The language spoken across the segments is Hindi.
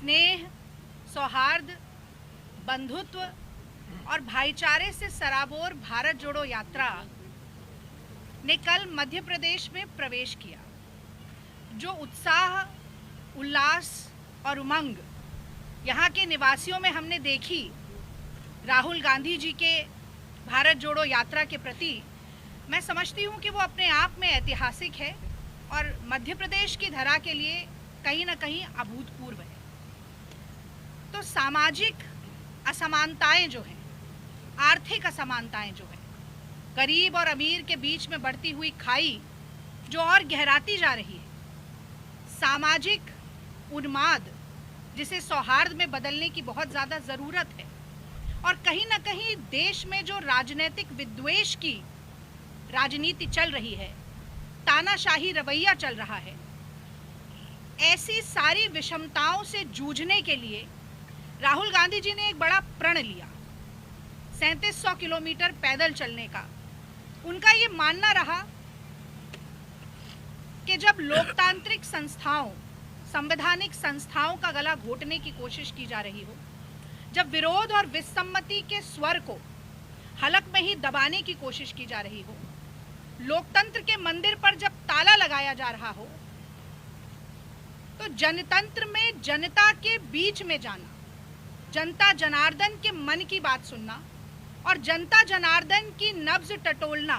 स्नेह, सौहार्द, बंधुत्व और भाईचारे से सराबोर भारत जोड़ो यात्रा ने कल मध्य प्रदेश में प्रवेश किया। जो उत्साह, उल्लास और उमंग यहाँ के निवासियों में हमने देखी राहुल गांधी जी के भारत जोड़ो यात्रा के प्रति, मैं समझती हूँ कि वो अपने आप में ऐतिहासिक है और मध्य प्रदेश की धरा के लिए कहीं ना कहीं अभूतपूर्व है। तो सामाजिक असमानताएं जो हैं, आर्थिक असमानताएं जो हैं, गरीब और अमीर के बीच में बढ़ती हुई खाई जो और गहराती जा रही है, सामाजिक उन्माद जिसे सौहार्द में बदलने की बहुत ज़्यादा ज़रूरत है, और कहीं ना कहीं देश में जो राजनीतिक विद्वेष की राजनीति चल रही है, तानाशाही रवैया चल रहा है, ऐसी सारी विषमताओं से जूझने के लिए राहुल गांधी जी ने एक बड़ा प्रण लिया, 3700 किलोमीटर पैदल चलने का। उनका ये मानना रहा कि जब लोकतांत्रिक संस्थाओं, संवैधानिक संस्थाओं का गला घोटने की कोशिश की जा रही हो, जब विरोध और विसम्मति के स्वर को हलक में ही दबाने की कोशिश की जा रही हो, लोकतंत्र के मंदिर पर जब ताला लगाया जा रहा हो, तो जनतंत्र में जनता के बीच में जाना, जनता जनार्दन के मन की बात सुनना और जनता जनार्दन की नब्ज टटोलना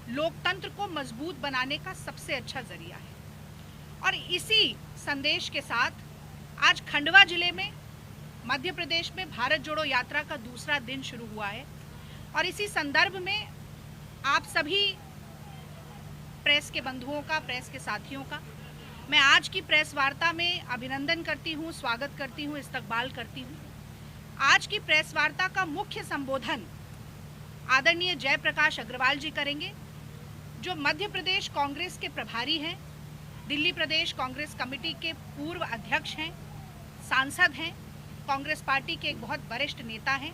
लोकतंत्र को मजबूत बनाने का सबसे अच्छा जरिया है। और इसी संदेश के साथ आज खंडवा जिले में मध्य प्रदेश में भारत जोड़ो यात्रा का दूसरा दिन शुरू हुआ है। और इसी संदर्भ में आप सभी प्रेस के बंधुओं का, प्रेस के साथियों का मैं आज की प्रेस वार्ता में अभिनंदन करती हूँ, स्वागत करती हूँ, इस्तकबाल करती हूँ। आज की प्रेस वार्ता का मुख्य संबोधन आदरणीय जयप्रकाश अग्रवाल जी करेंगे, जो मध्य प्रदेश कांग्रेस के प्रभारी हैं, दिल्ली प्रदेश कांग्रेस कमेटी के पूर्व अध्यक्ष हैं, सांसद हैं, कांग्रेस पार्टी के एक बहुत वरिष्ठ नेता हैं।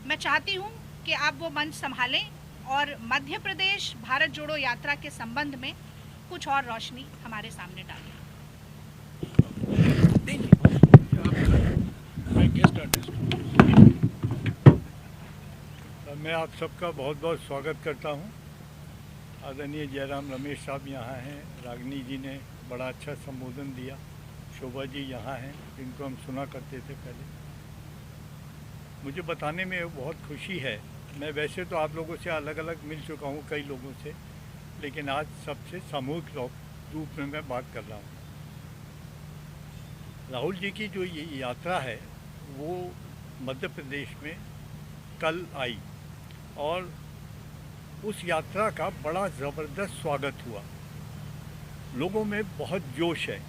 मैं चाहती हूँ कि आप वो मंच संभालें और मध्य प्रदेश भारत जोड़ो यात्रा के संबंध में कुछ और रोशनी हमारे सामने डालें। मैं आप सबका बहुत बहुत स्वागत करता हूं। आदरणीय जयराम रमेश साहब यहाँ हैं, रागिनी जी ने बड़ा अच्छा संबोधन दिया, शोभा जी यहाँ हैं जिनको हम सुना करते थे पहले। मुझे बताने में बहुत खुशी है, मैं वैसे तो आप लोगों से अलग अलग मिल चुका हूँ कई लोगों से, लेकिन आज सबसे सामूहिक रूप में मैं बात कर रहा हूँ। राहुल जी की जो ये यात्रा है वो मध्य प्रदेश में कल आई और उस यात्रा का बड़ा ज़बरदस्त स्वागत हुआ। लोगों में बहुत जोश है।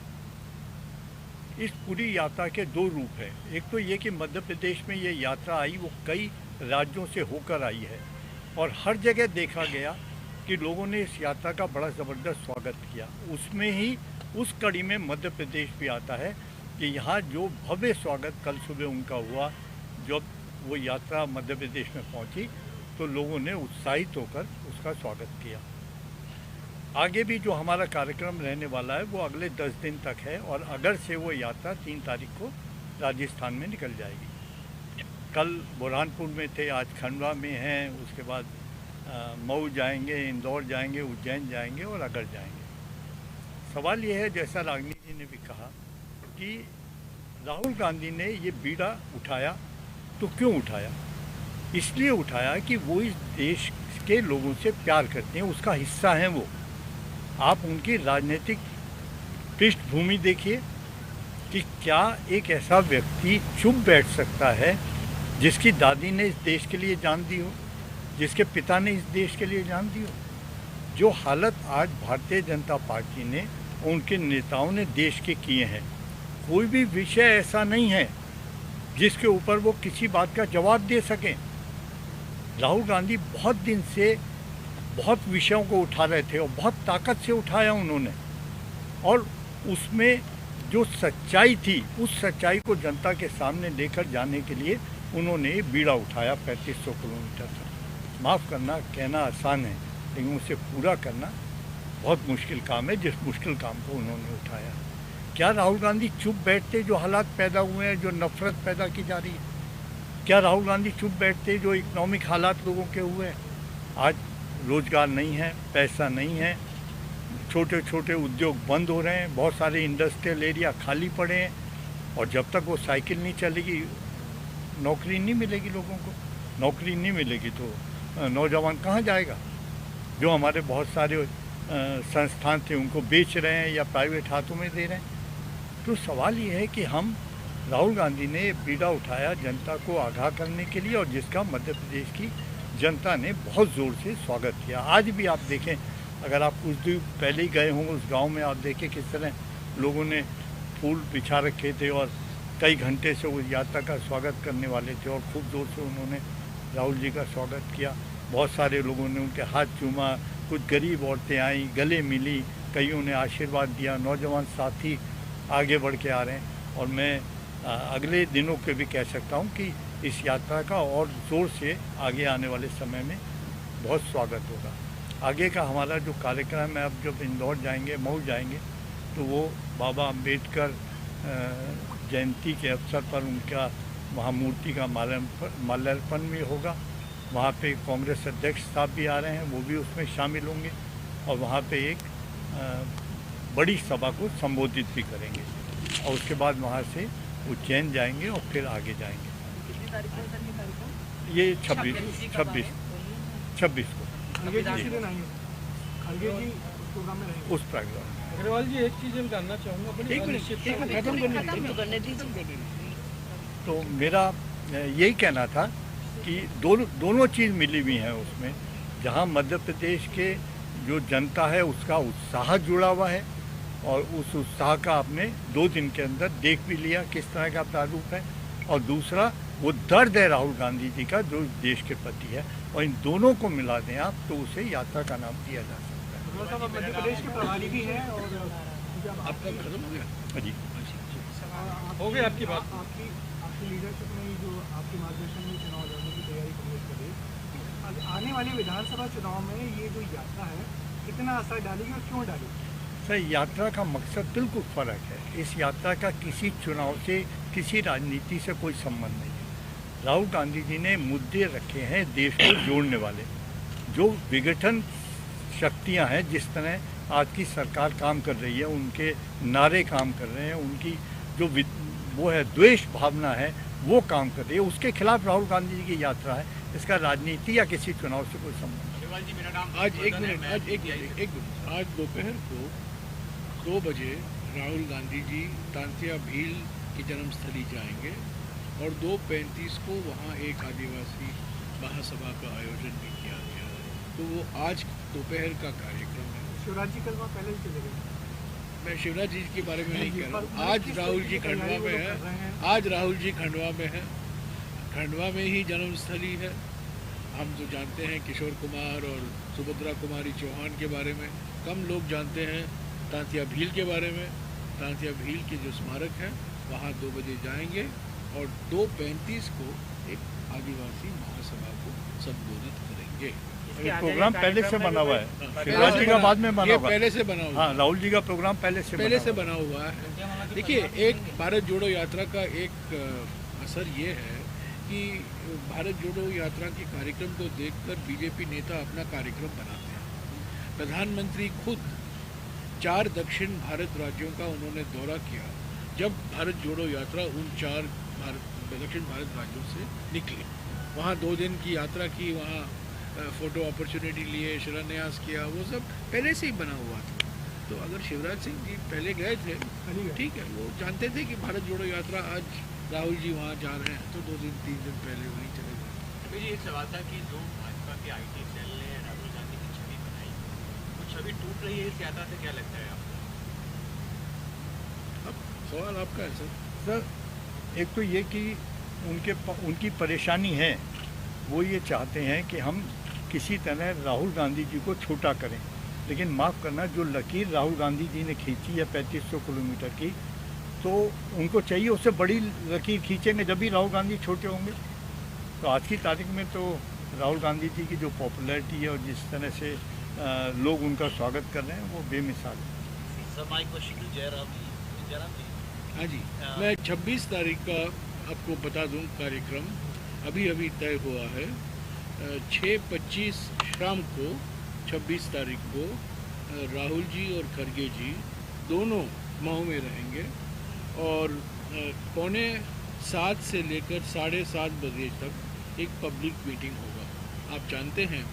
इस पूरी यात्रा के दो रूप हैं। एक तो ये कि मध्य प्रदेश में ये यात्रा आई वो कई राज्यों से होकर आई है और हर जगह देखा गया कि लोगों ने इस यात्रा का बड़ा ज़बरदस्त स्वागत किया। उसमें ही उस कड़ी में मध्य प्रदेश भी आता है कि यहाँ जो भव्य स्वागत कल सुबह उनका हुआ, जब वो यात्रा मध्य प्रदेश में पहुँची तो लोगों ने उत्साहित होकर उसका स्वागत किया। आगे भी जो हमारा कार्यक्रम रहने वाला है वो अगले 10 दिन तक है और अगर से वो यात्रा 3 तारीख को राजस्थान में निकल जाएगी। कल बुरहानपुर में थे, आज खंडवा में हैं, उसके बाद मऊ जाएंगे, इंदौर जाएंगे, उज्जैन जाएंगे और अगर जाएंगे। सवाल ये है, जैसा रागिनी जी ने भी कहा कि राहुल गांधी ने ये बीड़ा उठाया तो क्यों उठाया? इसलिए उठाया कि वो इस देश के लोगों से प्यार करते हैं, उसका हिस्सा हैं वो। आप उनकी राजनीतिक पृष्ठभूमि देखिए कि क्या एक ऐसा व्यक्ति चुप बैठ सकता है जिसकी दादी ने इस देश के लिए जान दी हो, जिसके पिता ने इस देश के लिए जान दी हो। जो हालत आज भारतीय जनता पार्टी ने, उनके नेताओं ने देश के किए हैं, कोई भी विषय ऐसा नहीं है जिसके ऊपर वो किसी बात का जवाब दे सकें। राहुल गांधी बहुत दिन से बहुत विषयों को उठा रहे थे और बहुत ताकत से उठाया उन्होंने, और उसमें जो सच्चाई थी उस सच्चाई को जनता के सामने लेकर जाने के लिए उन्होंने बीड़ा उठाया 3500 किलोमीटर तक। माफ़ करना कहना आसान है, लेकिन उसे पूरा करना बहुत मुश्किल काम है, जिस मुश्किल काम को उन्होंने उठाया। क्या राहुल गांधी चुप बैठते जो हालात पैदा हुए हैं, जो नफरत पैदा की जा रही है? क्या राहुल गांधी चुप बैठते जो इकोनॉमिक हालात लोगों के हुए हैं? आज रोज़गार नहीं है, पैसा नहीं है, छोटे छोटे उद्योग बंद हो रहे हैं, बहुत सारे इंडस्ट्रियल एरिया खाली पड़े हैं, और जब तक वो साइकिल नहीं चलेगी नौकरी नहीं मिलेगी लोगों को। नौकरी नहीं मिलेगी तो नौजवान कहाँ जाएगा? जो हमारे बहुत सारे संस्थान थे उनको बेच रहे हैं या प्राइवेट हाथों में दे रहे हैं। तो सवाल ये है कि हम राहुल गांधी ने बीड़ा उठाया जनता को आगाह करने के लिए, और जिसका मध्य प्रदेश की जनता ने बहुत ज़ोर से स्वागत किया। आज भी आप देखें, अगर आप कुछ दिन पहले ही गए हों उस गांव में, आप देखें किस तरह लोगों ने फूल बिछा रखे थे और कई घंटे से उस यात्रा का स्वागत करने वाले थे, और खूब जोर से उन्होंने राहुल जी का स्वागत किया। बहुत सारे लोगों ने उनके हाथ चूमा, कुछ गरीब औरतें आईं, गले मिली, कईयों ने आशीर्वाद दिया। नौजवान साथी आगे बढ़ के आ रहे हैं, और मैं अगले दिनों के भी कह सकता हूं कि इस यात्रा का और ज़ोर से आगे आने वाले समय में बहुत स्वागत होगा। आगे का हमारा जो कार्यक्रम है, अब जब इंदौर जाएंगे, मऊ जाएंगे, तो वो बाबा अम्बेडकर जयंती के अवसर पर उनका वहाँ मूर्ति का माल्यार्पण भी होगा। वहाँ पे कांग्रेस अध्यक्ष साहब भी आ रहे हैं, वो भी उसमें शामिल होंगे, और वहाँ पे एक बड़ी सभा को संबोधित भी करेंगे, और उसके बाद वहाँ से उज्जैन जाएंगे और फिर आगे जाएंगे। कितनी तारीख को सर ये कार्यक्रम? ये 26 को खड़गे जी उस प्रोग्राम में रहेंगे। उस प्रोग्राम में। अग्रवाल जी, एक चीज़ मैं जानना चाहूँगा, बड़ी अनिश्चितता करने दीजिए। तो मेरा यही कहना था कि दोनों चीज़ मिली हुई हैं उसमें। जहाँ मध्य प्रदेश के जो जनता है उसका उत्साह जुड़ा हुआ है, और उस उत्साह का आपने 2 दिन के अंदर देख भी लिया किस तरह का प्रारूप है, और दूसरा वो दर्द है राहुल गांधी जी का जो देश के प्रति है, और इन दोनों को मिला दें आप तो उसे यात्रा का नाम दिया जा सकता है। मध्य प्रदेश के प्रभारी भी हैं, और आपका खत्म हो गया जी हो गया आपकी बात। आपकी लीडरशिप में जो आपके मार्गदर्शन में चुनाव लड़ने की तैयारी कांग्रेस करेगी, आने वाले विधानसभा चुनाव में ये जो यात्रा है कितना असर डालेगी और क्यों डालेगी? सर, यात्रा का मकसद बिल्कुल फ़र्क है। इस यात्रा का किसी चुनाव से, किसी राजनीति से कोई संबंध नहीं है। राहुल गांधी जी ने मुद्दे रखे हैं देश को जोड़ने वाले। जो विघटन शक्तियां हैं, जिस तरह आज की सरकार काम कर रही है, उनके नारे काम कर रहे हैं, उनकी जो वो है द्वेष भावना है वो काम कर रही है, उसके खिलाफ राहुल गांधी जी की यात्रा है। इसका राजनीति या किसी चुनाव से कोई संबंध नहीं। आज एक मिनट आज दोपहर को 2 बजे राहुल गांधी जी तांत्या भील की जन्मस्थली जाएंगे, और 2:35 को वहाँ एक आदिवासी महासभा का आयोजन भी किया गया है। तो वो आज दोपहर का कार्यक्रम है। शिवराज जी कल वहाँ पहले ही चले गए। मैं शिवराज जी के बारे में नहीं कह रहा हूँ। आज राहुल जी खंडवा में है, आज राहुल जी खंडवा में है, खंडवा में ही जन्मस्थली है। हम तो जानते हैं किशोर कुमार और सुभद्रा कुमारी चौहान के बारे में, कम लोग जानते हैं तांत्या भील के बारे में। तांत्या भील के जो स्मारक है वहाँ 2 बजे जाएंगे, और 2:35 को एक आदिवासी महासभा को संबोधित करेंगे। प्रोग्राम पहले से बना हुआ है, शिवराज जी का बाद में बना हुआ है। पहले से बना हुआ है। हाँ, राहुल जी का प्रोग्राम पहले से बना हुआ है। देखिए, एक भारत जोड़ो यात्रा का एक असर ये है कि भारत जोड़ो यात्रा के कार्यक्रम को देखकर बीजेपी नेता अपना कार्यक्रम बनाते हैं। प्रधानमंत्री खुद 4 दक्षिण भारत राज्यों का उन्होंने दौरा किया जब भारत जोड़ो यात्रा उन 4 दक्षिण भारत राज्यों से निकली। वहाँ 2 दिन की यात्रा की, वहाँ फ़ोटो अपॉर्चुनिटी लिए, शिलान्यास किया, वो सब पहले से ही बना हुआ था। तो अगर शिवराज सिंह जी पहले गए थे, ठीक है, वो जानते थे कि भारत जोड़ो यात्रा आज राहुल जी वहाँ जा रहे हैं, तो 2 दिन 3 दिन पहले वहीं चले गए। अभी एक सवाल था कि जो भाजपा के IT सेल ने राहुल गांधी की छवि बनाई, वो छवि टूट रही है इस यात्रा से, क्या लगता है आपको? अब सवाल आपका है सर, एक तो ये कि उनकी परेशानी है, वो ये चाहते हैं कि हम किसी तरह राहुल गांधी जी को छोटा करें, लेकिन माफ़ करना, जो लकीर राहुल गांधी जी ने खींची है 3500 किलोमीटर की, तो उनको चाहिए उससे बड़ी लकीर खींचेंगे जब भी राहुल गांधी छोटे होंगे। तो आज की तारीख में तो राहुल गांधी जी की जो पॉपुलैरिटी है और जिस तरह से लोग उनका स्वागत कर रहे हैं वो बेमिसाल है। Sir, my question to Jairam हाँ जी, मैं 26 तारीख का आपको बता दूं कार्यक्रम अभी तय हुआ है। 6:25 शाम को 26 तारीख को राहुल जी और खड़गे जी दोनों मऊ में रहेंगे और 6:45 से लेकर 7:30 बजे तक एक पब्लिक मीटिंग होगा। आप जानते हैं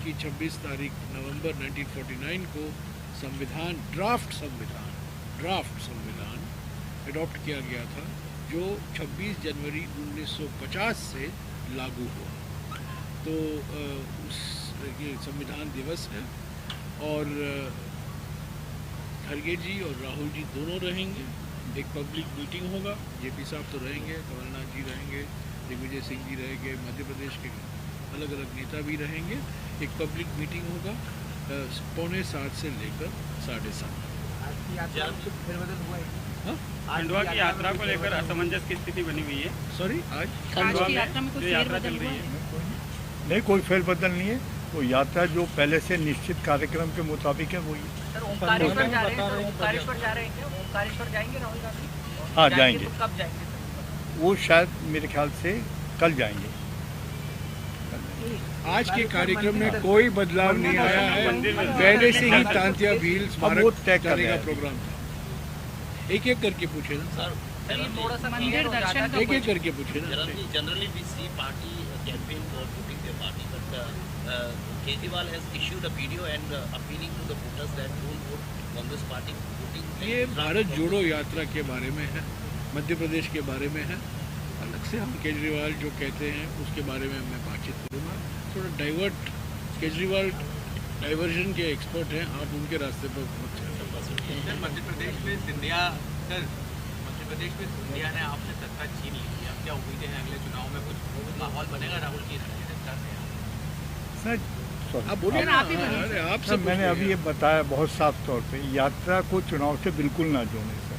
कि 26 तारीख नवंबर 1949 को ड्राफ्ट संविधान एडॉप्ट किया गया था, जो 26 जनवरी 1950 से लागू हुआ। तो ये संविधान दिवस है और खड़गे जी और राहुल जी दोनों रहेंगे। एक पब्लिक मीटिंग होगा, जेपी साहब तो रहेंगे, कमलनाथ जी रहेंगे, दिग्विजय सिंह जी रहेंगे, मध्य प्रदेश के अलग अलग नेता भी रहेंगे। एक पब्लिक मीटिंग होगा 6:45 से लेकर 7:30। खंडवा की यात्रा को लेकर असमंजस की स्थिति बनी हुई है। सॉरी, आज की यात्रा में कुछ यात्रा चल रही है नहीं, कोई फेरबदल नहीं है। वो यात्रा जो पहले से निश्चित कार्यक्रम के मुताबिक है वही है। सर ओमकारेश्वर जा रहे हैं, तो ओमकारेश्वर जा रहे हैं क्या? ओमकारेश्वर जाएंगे राहुल गांधी? हाँ जाएंगे। तो कब जाएंगे सर? वो शायद मेरे ख्याल से कल जाएंगे। आज के कार्यक्रम में कोई बदलाव नहीं आया है, पहले से ही तांत्या भील स्मारक जाने का प्रोग्राम था। एक करके पूछे ना सर, थोड़ा सा मंदिर दर्शन का एक करके पूछे ना। Generally, we see party campaign for voting their party, but Kejriwal has issued a video and appealing to the voters that don't vote Congress party voting. ये भारत जोड़ो यात्रा के बारे में है, मध्य प्रदेश के बारे में है। अलग से हम केजरीवाल जो कहते हैं उसके बारे में मैं बातचीत करूँगा। थोड़ा केजरीवाल डाइवर्जन के एक्सपर्ट हैं, आप उनके रास्ते पर बहुत सर, मध्य प्रदेश में सिंधिया ने आपसे सत्ता छीन ली है। अब क्या उम्मीदें हैं अगले चुनाव में? कुछ माहौल बनेगा राहुल की सत्ता से? सर आप बोलिए ना। अरे आप सब मैंने अभी ये बताया बहुत साफ तौर पे, यात्रा को चुनाव से बिल्कुल ना जोड़ें सर।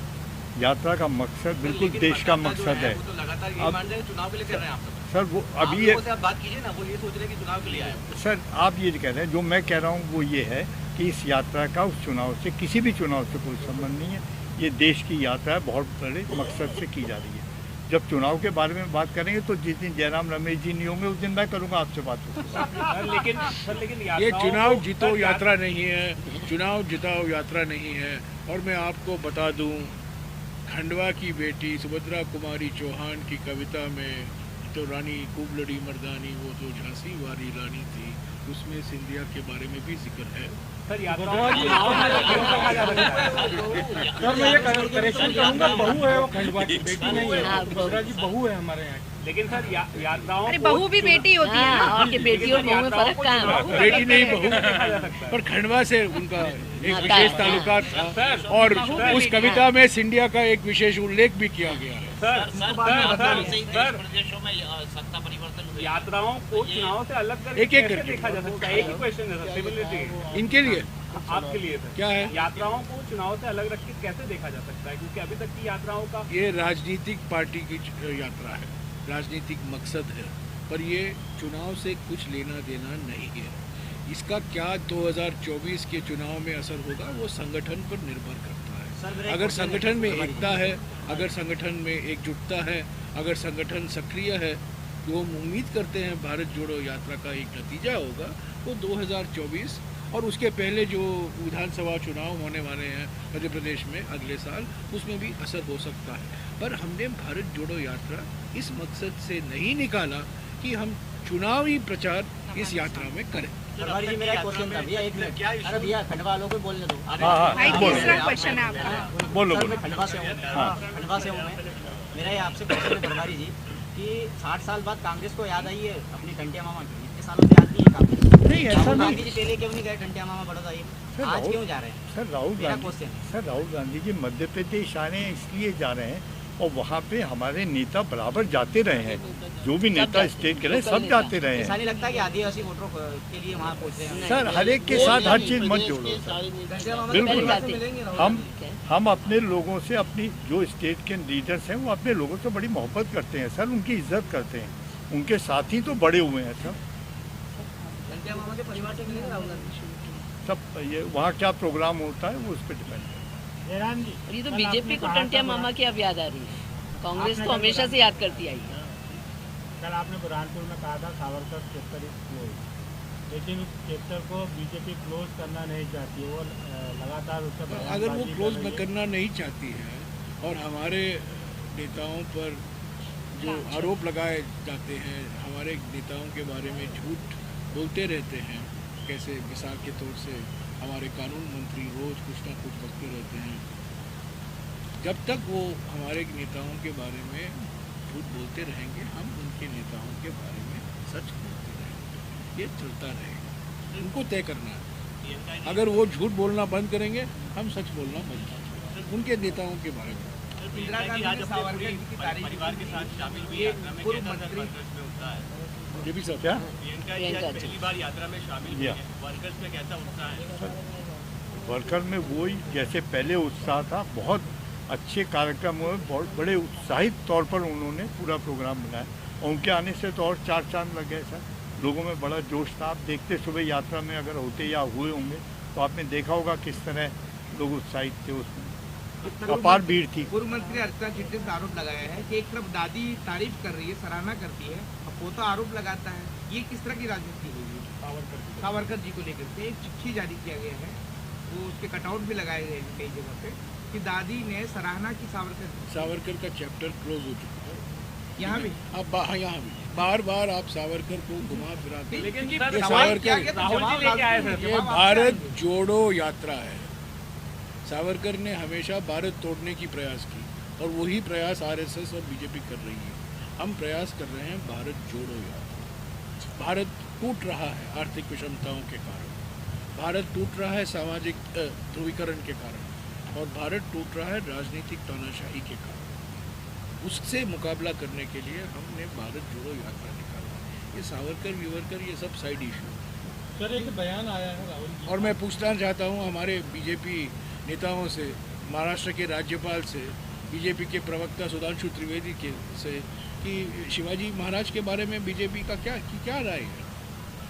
यात्रा का मकसद बिल्कुल देश का मकसद है। वो तो लगातार ये मान रहे हैं चुनाव के लिए कर रहे हैं आप सब। सर वो अभी आप आप बात कीजिए ना, वो ये सोच रहे हैं कि चुनाव के लिए आए। सर आप ये कह रहे हैं, जो मैं कह रहा हूँ वो ये है कि इस यात्रा का उस चुनाव से, किसी भी चुनाव से कोई संबंध नहीं है। ये देश की यात्रा है, बहुत बड़े मकसद से की जा रही है। जब चुनाव के बारे में बात करेंगे तो जिस दिन जयराम रमेश जी नहीं होंगे उस दिन मैं करूँगा आपसे बात। लेकिन ये चुनाव जीतो यात्रा नहीं है, चुनाव जिताओ यात्रा नहीं है। और मैं आपको बता दूं, खंडवा की बेटी सुभद्रा कुमारी चौहान की कविता में तो रानी खूब लड़ी मर्दानी, वो तो झांसी वाली रानी थी, उसमें सिंधिया के बारे में भी जिक्र है। सर मैं ये करेक्शन करूंगा, बहू है वो खंडवा की, बेटी नहीं है। सुभद्रा जी बहू है हमारे यहाँ। लेकिन सर यात्राओं, अरे बहू भी बेटी होती है ना। और बेटी और बहू में फर्क क्या है? बेटी नहीं बहू, पर खंडवा से उनका एक विशेष ताल्लुकात था और उस कविता में सिंधिया का एक विशेष उल्लेख भी किया गया है। प्रदेशों में सत्ता परिवर्तन हुई। यात्राओं को चुनाव से अलग एक करके देखा जा सकता है। एक ही क्वेश्चन है सर, सिमिलरिटी इनके लिए आपके लिए सर क्या है? यात्राओं को चुनाव से अलग रख के कैसे देखा जा सकता है? क्योंकि अभी तक की यात्राओं का ये राजनीतिक पार्टी की यात्रा है, राजनीतिक मकसद है, पर ये चुनाव से कुछ लेना देना नहीं है। इसका क्या 2024 के चुनाव में असर होगा वो संगठन पर निर्भर करता है। अगर संगठन में एकता है, अगर संगठन में एकजुटता है, अगर संगठन सक्रिय है, तो हम उम्मीद करते हैं भारत जोड़ो यात्रा का एक नतीजा होगा वो 2024 और उसके पहले जो विधानसभा चुनाव होने वाले हैं मध्य प्रदेश में अगले साल, उसमें भी असर हो सकता है। पर हमने भारत जोड़ो यात्रा इस मकसद से नहीं निकाला कि हम चुनावी प्रचार इस यात्रा में करें। जी मेरा क्वेश्चन था भैया, एक मिनट। अरे भैया खंडवा वालों को बोलने दो। हाँ तीसरा क्वेश्चन है आपका। बोलो। मैं खंडवा से हूँ, खंडवा से हूँ मैं। मेरा ये आपसे क्वेश्चन है भरवारी जी कि 60 साल बाद कांग्रेस को याद आई है अपनी टंटिया मामा की। इतने सालों से याद नहीं है कांग्रेस। नहीं ऐसा राहुल नहीं। गांधी जी पहले क्यों नहीं गए टंटिया मामा बड़ौदा? सर, आज राहुल- क्यों जा रहे हैं? सर राहुल मेरा गांधी क्वेश्चन है। सर राहुल गांधी जी मध्य प्रदेश आ रहे हैं इसलिए जा रहे हैं, और वहाँ पे हमारे नेता बराबर जाते रहे हैं, जो भी नेता स्टेट के रहे सब जाते रहे ऐसा हैं। नहीं लगता कि आदिवासी वोटरों के लिए वहाँ पहुँचे हैं? सर हर एक के साथ हर चीज़ मत जोड़ो सर, बिल्कुल। हम अपने लोगों से, अपनी जो स्टेट के लीडर्स हैं वो अपने लोगों से बड़ी मोहब्बत करते हैं सर, उनकी इज्जत करते हैं, उनके साथ ही तो बड़े हुए हैं सर। टंटिया मामा के परिवार से मिलेंगे राहुल गांधी? सब ये वहाँ क्या प्रोग्राम होता है वो उस पर डिपेंड है। और ये तो बीजेपी को टंटिया मामा की अब याद आ रही है, कांग्रेस तो हमेशा से याद करती आई है। कल आपने बुरहानपुर में कहा था सावरकर चैप्टर इज क्लोज, लेकिन उस चैप्टर को बीजेपी क्लोज करना नहीं चाहती, वो लगातार उसका अगर वो क्लोज करना नहीं चाहती है और हमारे नेताओं पर जो आरोप लगाए जाते हैं, हमारे नेताओं के बारे में झूठ बोलते रहते हैं, कैसे मिसाल के तौर से हमारे कानून मंत्री रोज़ कुछ ना कुछ बकते रहते हैं, जब तक वो हमारे नेताओं के बारे में झूठ बोलते रहेंगे, हम उनके नेताओं के बारे में सच बोलते रहेंगे। ये चलता रहेगा, उनको तय करना है। अगर वो झूठ बोलना बंद करेंगे, हम सच बोलना बंद करेंगे उनके नेताओं के बारे में। इंदिरा गांधी आज सावरकर जी की तारीफ परिवार के साथ शामिल हुई यात्रा में पूर्व मंत्री में उत्साह है। ये भी सब क्या प्रियंका जी आज पहली बार यात्रा में शामिल हुई है, वर्कर्स में कैसा उत्साह है? वर्कर में वही जैसे पहले उत्साह था, बहुत अच्छे कार्यक्रम हुए, बहुत बड़े उत्साहित तौर पर उन्होंने पूरा प्रोग्राम बनाया और उनके आने से तो और चार चांद लग गए सर। लोगों में बड़ा जोश था। आप देखते सुबह यात्रा में अगर होते या हुए होंगे तो आपने देखा होगा किस तरह लोग उत्साहित थे, उसमें अपार भीड़ थी। पूर्व मंत्री अर्चना चिट्टे से आरोप लगाया है कि एक तरफ दादी तारीफ कर रही है, सराहना करती है, और पोता आरोप लगाता है। ये किस तरह की राजनीति हुई सावरकर जी को लेकर के? एक चिट्ठी जारी किया गया है, वो उसके कटआउट भी लगाए गए हैं कई जगह पे कि दादी ने सराहना की सावरकर का चैप्टर क्लोज हो चुका है। यहाँ भी अब यहाँ भी बार बार आप सावरकर को घुमा फिरा कर, लेकिन ये सावरकर ये भारत जोड़ो यात्रा है। सावरकर ने हमेशा भारत तोड़ने की प्रयास की और वही प्रयास आरएसएस और बीजेपी कर रही है। हम प्रयास कर रहे हैं भारत जोड़ो यात्रा। भारत टूट रहा है आर्थिक विषमताओं के कारण, भारत टूट रहा है सामाजिक ध्रुवीकरण के कारण, और भारत टूट रहा है राजनीतिक तानाशाही के कारण। उससे मुकाबला करने के लिए हमने भारत जोड़ो यात्रा निकाला। ये सावरकर विवरकर ये सब साइड इशू। सर एक बयान आया है राहुल जी, और मैं पूछना चाहता हूँ हमारे बीजेपी नेताओं से, महाराष्ट्र के राज्यपाल से, बीजेपी के प्रवक्ता सुधांशु त्रिवेदी के से, कि शिवाजी महाराज के बारे में बीजेपी का क्या राय है।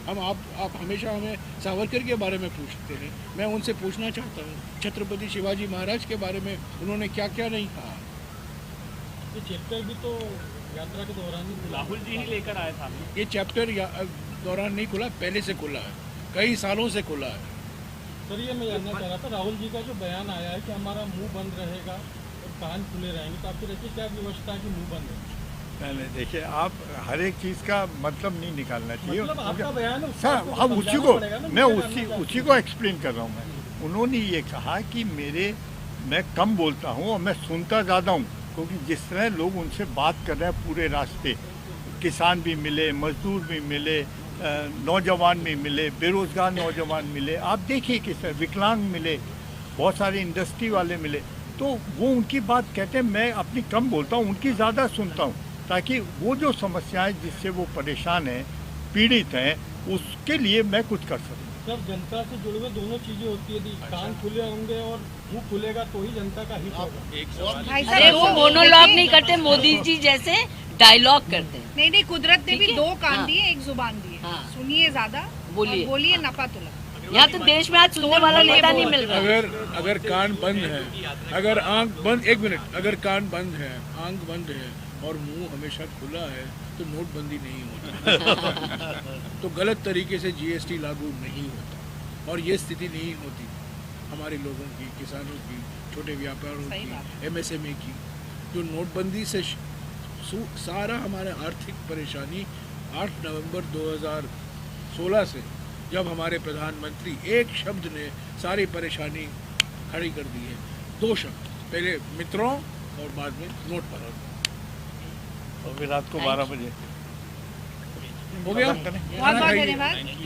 हम आप हमेशा हमें सावरकर के बारे में पूछते हैं। मैं उनसे पूछना चाहता हूँ छत्रपति शिवाजी महाराज के बारे में उन्होंने क्या क्या नहीं कहा। ये चैप्टर भी तो यात्रा के दौरान ही राहुल जी ही लेकर आए था। ये चैप्टर दौरान नहीं खुला, पहले से खुला है, कई सालों से खुला है। सर ये मैं जानना चाह रहा था, राहुल जी का जो बयान आया है कि हमारा मुंह बंद रहेगा और कान खुले रहेंगे, तो आपकी देखिए क्या व्यवस्था है कि मुंह बंद है? नहीं देखिए, आप हर एक चीज़ का मतलब नहीं निकालना चाहिए। मतलब आपका बयान सर हम उसी को मैं उसी को एक्सप्लेन कर रहा हूँ। मैं उन्होंने ये कहा कि मैं कम बोलता हूँ और मैं सुनता ज़्यादा हूँ, क्योंकि जिस तरह लोग उनसे बात कर रहे हैं पूरे रास्ते, किसान भी मिले, मजदूर भी मिले, नौजवान भी मिले, बेरोज़गार नौजवान मिले, आप देखिए किस तरह विकलांग मिले, बहुत सारे इंडस्ट्री वाले मिले, तो वो उनकी बात कहते हैं। मैं अपनी कम बोलता हूँ, उनकी ज़्यादा सुनता हूँ, ताकि वो जो समस्याएं जिससे वो परेशान हैं, पीड़ित हैं, उसके लिए मैं कुछ कर सकूँ। जब जनता से जुड़े हुए दोनों चीजें होती है, कान खुले होंगे और मुंह खुलेगा तो ही जनता का हित होगा। अरे वो मोनोलॉग नहीं करते, मोदी जी जैसे डायलॉग करते हैं। नहीं कुदरत ने भी दो कान दिए, एक जुबान दी है। सुनिए ज्यादा, बोलिए नपा तुला। यहाँ तो देश में आज सुनने वाला नेता नहीं मिल रहा। अगर कान बंद है, अगर आंख बंद, एक मिनट, अगर कान बंद है, आंख बंद है और मुंह हमेशा खुला है तो नोटबंदी नहीं होती तो गलत तरीके से जीएसटी लागू नहीं होता और ये स्थिति नहीं होती हमारे लोगों की, किसानों की, छोटे व्यापारियों की, एमएसएमई की। जो नोटबंदी से सारा हमारा आर्थिक परेशानी 8 नवंबर 2016 से, जब हमारे प्रधानमंत्री एक शब्द ने सारी परेशानी खड़ी कर दी है। 2 शब्द, पहले मित्रों और बाद में नोट पर। और फिर रात को 12 बजे हो गया। बहुत धन्यवाद।